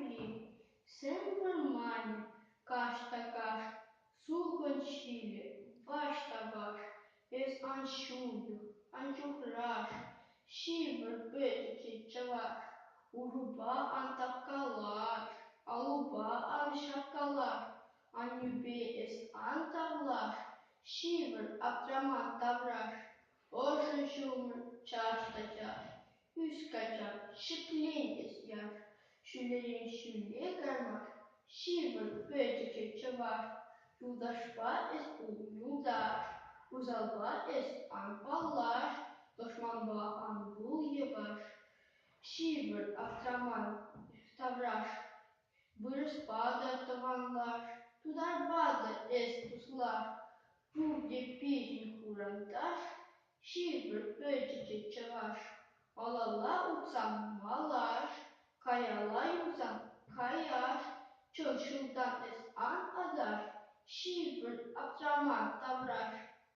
Юлі, Сен-Вермані, каш та каш, сукончилі, ваш та ваш, із аншую, анчухраш, шибр бетики чаваш, уруба антакалаш, алуба аншакалаш, анюбе із антарлаш, шибр аптраман тавраш, оши шумр чаш та чаш, üskacak, şıkleniz yar, şülerin şülle garmak, şivır böcek çavar, yudaşba es uyudaş, uzalba es anpallaş, doşmanba anbul yavaş, şivır atraman tavraş, vırıspada tavanlaş, tudarbada es tuslaş, burada pirin kurandaş, şivır böcek çavaş, Alala utsam malaş, kayala yusam kayaş, çöşüldan es an adaş, şivr atraman tavraş,